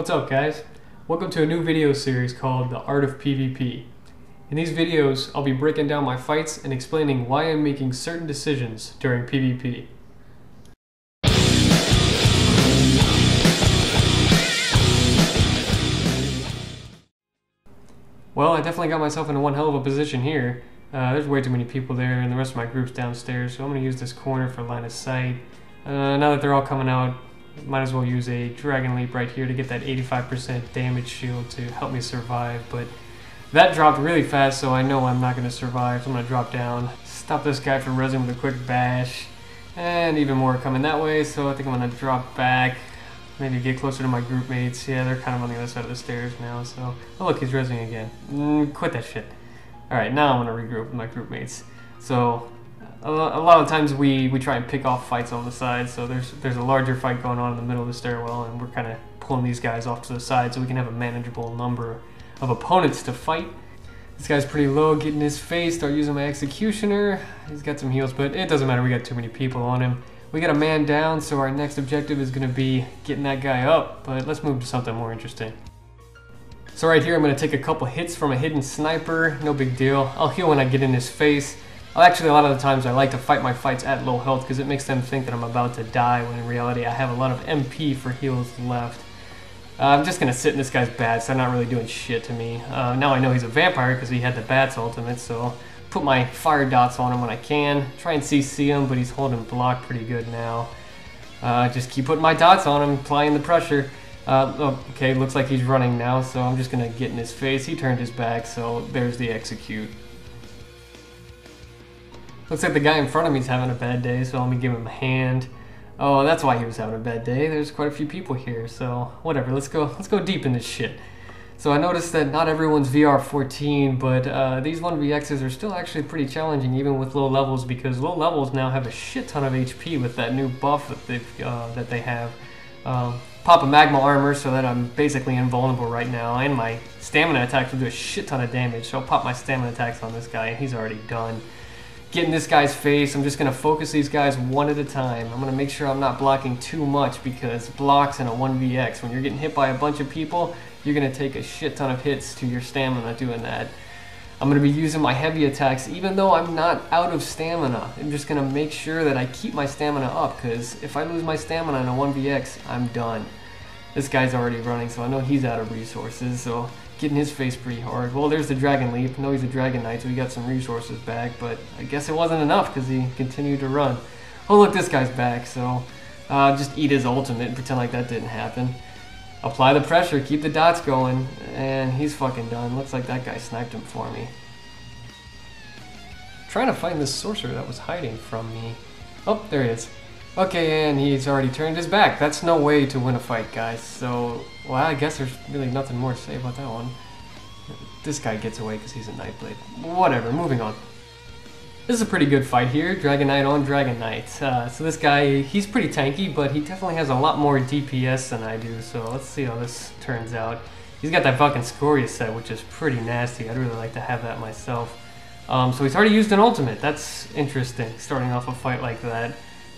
What's up, guys? Welcome to a new video series called The Art of PvP. In these videos, I'll be breaking down my fights and explaining why I'm making certain decisions during PvP. Well, I definitely got myself into one hell of a position here. There's way too many people there and the rest of my group's downstairs, so I'm going to use this corner for line of sight. Now that they're all coming out, might as well use a Dragon Leap right here to get that 85% damage shield to help me survive, but that dropped really fast, so I know I'm not going to survive, so I'm going to drop down, stop this guy from rezzing with a quick bash, and even more coming that way, so I think I'm going to drop back, maybe get closer to my group mates. Yeah, they're kind of on the other side of the stairs now, so... Oh look, he's rezzing again. Quit that shit. Alright, now I'm going to regroup with my group mates. So... A lot of times we try and pick off fights on the side, so there's a larger fight going on in the middle of the stairwell, and we're kind of pulling these guys off to the side so we can have a manageable number of opponents to fight. This guy's pretty low, get in his face, start using my executioner. He's got some heals, but it doesn't matter, we got too many people on him. We got a man down, so our next objective is going to be getting that guy up, but let's move to something more interesting. So right here I'm going to take a couple hits from a hidden sniper, no big deal. I'll heal when I get in his face. Actually, a lot of the times I like to fight my fights at low health because it makes them think that I'm about to die, when in reality I have a lot of MP for heals left. I'm just going to sit in this guy's bats, they're not really doing shit to me. Now I know he's a vampire because he had the bats ultimate, so put my fire dots on him when I can. Try and CC him, but he's holding block pretty good now. Just keep putting my dots on him, applying the pressure. Okay, looks like he's running now, so I'm just going to get in his face. He turned his back, so there's the execute. Looks like the guy in front of me is having a bad day, so let me give him a hand. Oh, that's why he was having a bad day. There's quite a few people here, so whatever. Let's go deep in this shit. So I noticed that not everyone's VR 14, but these 1vx's are still actually pretty challenging, even with low levels, because low levels now have a shit ton of HP with that new buff that they have. Pop a magma armor so that I'm basically invulnerable right now, and my stamina attacks will do a shit ton of damage. So I'll pop my stamina attacks on this guy, and he's already done. Get in this guy's face. I'm just going to focus these guys one at a time. I'm going to make sure I'm not blocking too much, because blocks in a 1vx, when you're getting hit by a bunch of people, you're going to take a shit ton of hits to your stamina doing that. I'm going to be using my heavy attacks even though I'm not out of stamina. I'm just going to make sure that I keep my stamina up, because if I lose my stamina in a 1vx, I'm done. This guy's already running, so I know he's out of resources, so getting his face pretty hard. Well, there's the Dragon Leap. I know he's a Dragonknight, so he got some resources back, but I guess it wasn't enough because he continued to run. Oh look, this guy's back, so just eat his ultimate and pretend like that didn't happen. Apply the pressure, keep the dots going, and he's fucking done. Looks like that guy sniped him for me. Trying to find this Sorcerer that was hiding from me. Oh, there he is. Okay, and he's already turned his back. That's no way to win a fight, guys. So, well, I guess there's really nothing more to say about that one. This guy gets away because he's a Nightblade. Whatever, moving on. This is a pretty good fight here. Dragonknight on Dragonknight. So this guy, he's pretty tanky, but he definitely has a lot more DPS than I do. So let's see how this turns out. He's got that fucking Scoria set, which is pretty nasty. I'd really like to have that myself. So he's already used an ultimate. That's interesting, starting off a fight like that.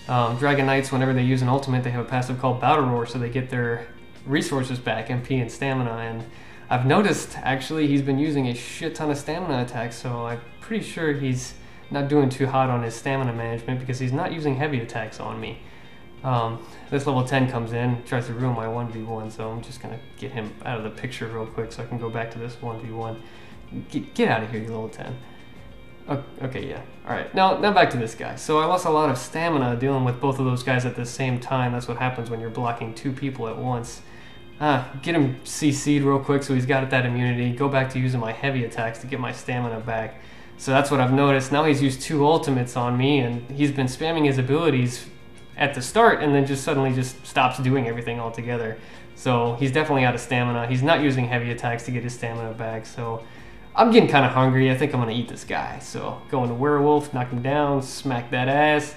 Dragonknights, whenever they use an ultimate, they have a passive called Battle Roar, so they get their resources back, MP and stamina, and I've noticed, actually, he's been using a shit ton of stamina attacks, so I'm pretty sure he's not doing too hot on his stamina management, because he's not using heavy attacks on me. This level 10 comes in, tries to ruin my 1v1, so I'm just going to get him out of the picture real quick so I can go back to this 1v1. Get out of here, you level 10. Okay, yeah. Alright, now back to this guy. So I lost a lot of stamina dealing with both of those guys at the same time. That's what happens when you're blocking two people at once. Get him CC'd real quick so he's got that immunity. Go back to using my heavy attacks to get my stamina back. So that's what I've noticed. Now he's used two ultimates on me, and he's been spamming his abilities at the start and then just suddenly just stops doing everything altogether. So he's definitely out of stamina. He's not using heavy attacks to get his stamina back, so I'm getting kind of hungry. I think I'm going to eat this guy. So go into Werewolf, knock him down, smack that ass,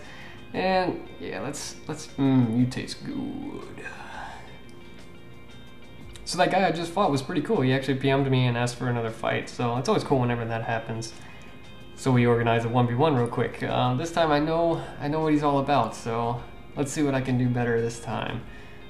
and yeah, let's you taste good. So that guy I just fought was pretty cool. He actually PM'd me and asked for another fight, so it's always cool whenever that happens. So we organized a 1v1 real quick. This time I know what he's all about, so let's see what I can do better this time.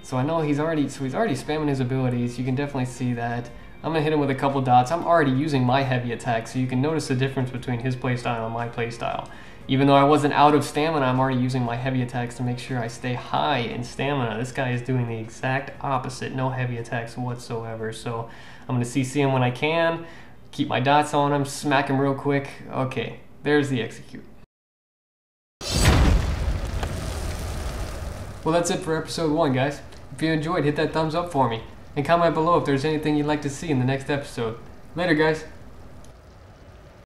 So I know he's already spamming his abilities. You can definitely see that. I'm gonna hit him with a couple dots. I'm already using my heavy attack, so you can notice the difference between his playstyle and my playstyle. Even though I wasn't out of stamina, I'm already using my heavy attacks to make sure I stay high in stamina. This guy is doing the exact opposite, no heavy attacks whatsoever. So I'm gonna CC him when I can, keep my dots on him, smack him real quick. Okay, there's the execute. Well, that's it for episode 1, guys. If you enjoyed, hit that thumbs up for me, and comment below if there's anything you'd like to see in the next episode. Later, guys.